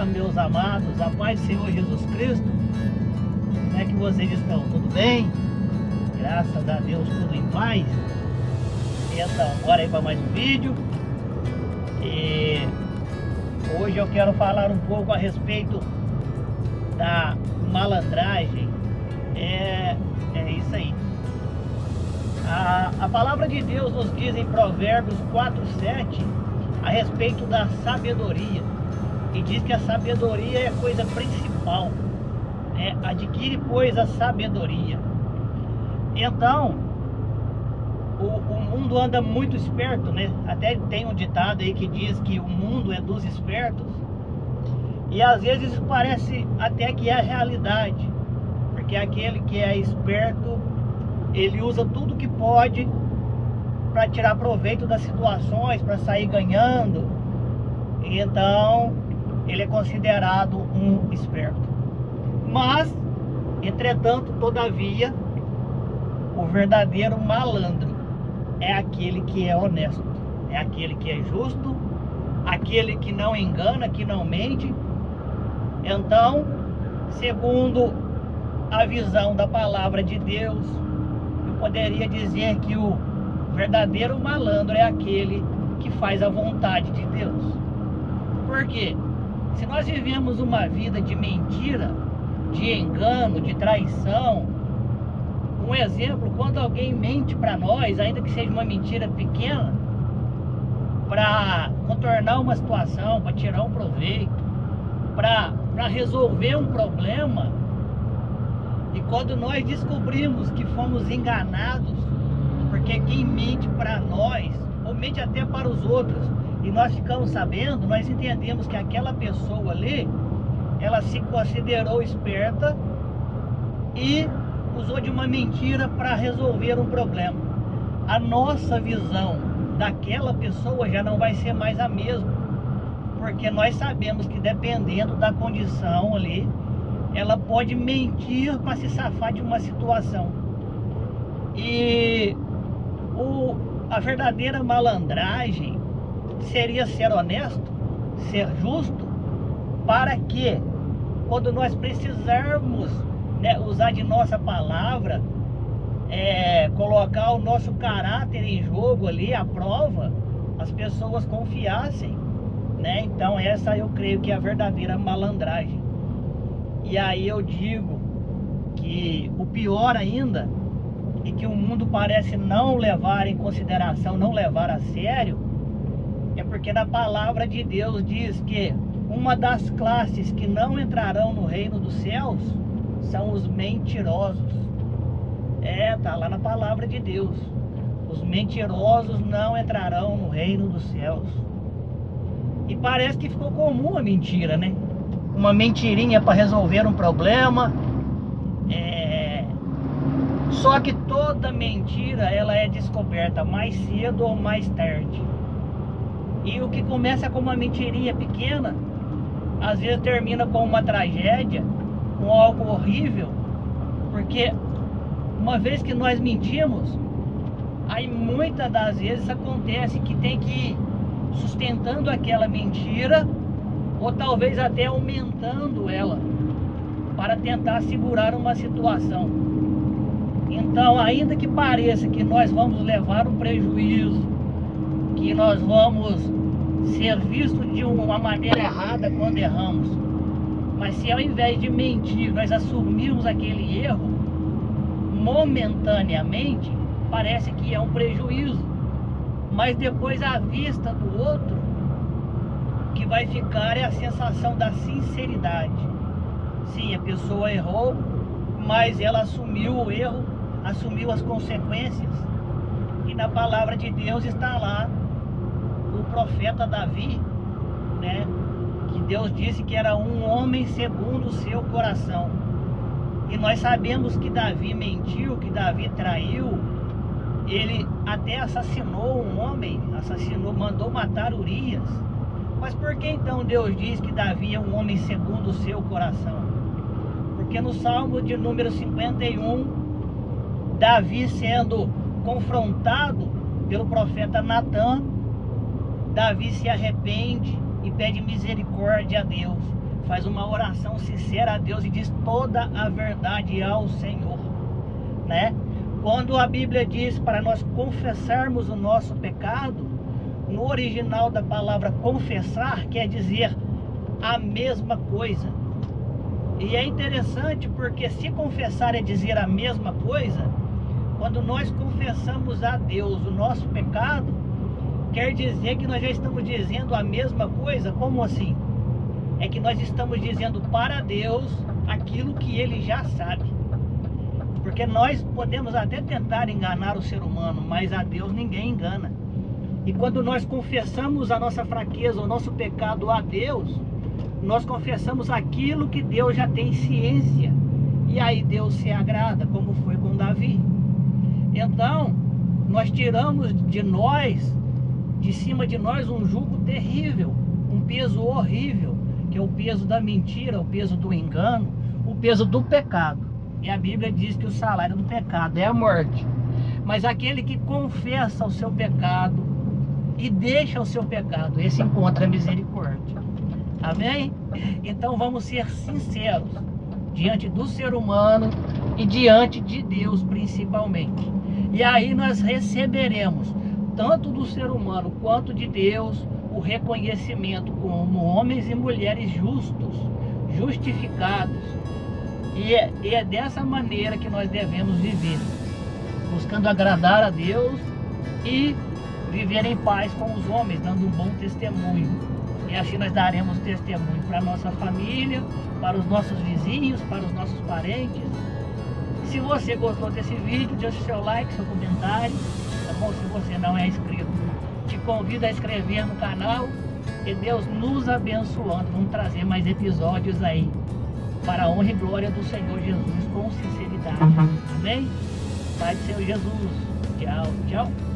Olá, meus amados, a paz do Senhor Jesus Cristo. Como é que vocês estão? Tudo bem? Graças a Deus, tudo em paz. Então, bora aí para mais um vídeo. E hoje eu quero falar um pouco a respeito da malandragem. É isso aí. A palavra de Deus nos diz em Provérbios 4:7 a respeito da sabedoria. E diz que a sabedoria é a coisa principal, né? Adquire, pois, a sabedoria. Então, o mundo anda muito esperto, né? Até tem um ditado aí que diz que o mundo é dos espertos. E às vezes parece até que é a realidade. Porque aquele que é esperto, ele usa tudo que pode para tirar proveito das situações, para sair ganhando. Então, ele é considerado um esperto. Mas, entretanto, todavia, o verdadeiro malandro é aquele que é honesto, é aquele que é justo, aquele que não engana, que não mente. Então, segundo a visão da palavra de Deus, eu poderia dizer que o verdadeiro malandro é aquele que faz a vontade de Deus. Por quê? Se nós vivemos uma vida de mentira, de engano, de traição, um exemplo, quando alguém mente para nós, ainda que seja uma mentira pequena, para contornar uma situação, para tirar um proveito, para resolver um problema, e quando nós descobrimos que fomos enganados, porque quem mente para nós, ou mente até para os outros, e nós ficamos sabendo, nós entendemos que aquela pessoa ali, ela se considerou esperta e usou de uma mentira para resolver um problema. A nossa visão daquela pessoa já não vai ser mais a mesma, porque nós sabemos que dependendo da condição ali, ela pode mentir para se safar de uma situação. E a verdadeira malandragem seria ser honesto, ser justo, para que quando nós precisarmos, né, usar de nossa palavra, colocar o nosso caráter em jogo ali, à prova, as pessoas confiassem, né? Então essa eu creio que é a verdadeira malandragem. E aí eu digo que o pior ainda, e que o mundo parece não levar em consideração, não levar a sério, é porque na palavra de Deus diz que uma das classes que não entrarão no reino dos céus são os mentirosos. Tá lá na palavra de Deus. Os mentirosos não entrarão no reino dos céus. E parece que ficou comum a mentira, né? Uma mentirinha para resolver um problema. Só que toda mentira, ela é descoberta mais cedo ou mais tarde. E o que começa com uma mentirinha pequena, às vezes termina com uma tragédia, com algo horrível. Porque uma vez que nós mentimos, aí muitas das vezes acontece que tem que ir sustentando aquela mentira, ou talvez até aumentando ela, para tentar segurar uma situação. Então, ainda que pareça que nós vamos levar um prejuízo, que nós vamos ser vistos de uma maneira errada quando erramos, mas se ao invés de mentir, nós assumirmos aquele erro, momentaneamente, parece que é um prejuízo, mas depois à vista do outro, o que vai ficar é a sensação da sinceridade. Sim, a pessoa errou, mas ela assumiu o erro, assumiu as consequências. E na palavra de Deus está lá o profeta Davi, né? Que Deus disse que era um homem segundo o seu coração. E nós sabemos que Davi mentiu, que Davi traiu. Ele até assassinou um homem, mandou matar Urias. Mas por que então Deus diz que Davi é um homem segundo o seu coração? Porque no Salmo de número 51, Davi sendo confrontado pelo profeta Natã, Davi se arrepende e pede misericórdia a Deus. faz uma oração sincera a Deus e diz toda a verdade ao Senhor, né? Quando a Bíblia diz para nós confessarmos o nosso pecado, no original da palavra confessar quer dizer a mesma coisa. E é interessante porque se confessar é dizer a mesma coisa, quando nós confessamos a Deus o nosso pecado, quer dizer que nós já estamos dizendo a mesma coisa. Como assim? É que nós estamos dizendo para Deus aquilo que Ele já sabe. Porque nós podemos até tentar enganar o ser humano, mas a Deus ninguém engana. E quando nós confessamos a nossa fraqueza, o nosso pecado a Deus, nós confessamos aquilo que Deus já tem ciência. E aí Deus se agrada, como foi com Davi. Então, nós tiramos de cima de nós um jugo terrível, um peso horrível, que é o peso da mentira, o peso do engano, o peso do pecado. E a Bíblia diz que o salário do pecado é a morte. Mas aquele que confessa o seu pecado e deixa o seu pecado, esse encontra a misericórdia. Amém? Então vamos ser sinceros diante do ser humano e diante de Deus principalmente. E aí nós receberemos, tanto do ser humano quanto de Deus, o reconhecimento como homens e mulheres justos, justificados. E é dessa maneira que nós devemos viver, buscando agradar a Deus e viver em paz com os homens, dando um bom testemunho. E assim nós daremos testemunho para a nossa família, para os nossos vizinhos, para os nossos parentes. Se você gostou desse vídeo, deixe seu like, seu comentário, tá bom? Se você não é inscrito, te convido a inscrever no canal. E Deus nos abençoando. Vamos trazer mais episódios aí, para a honra e glória do Senhor Jesus, com sinceridade. Amém? Pai do Senhor Jesus. Tchau, tchau.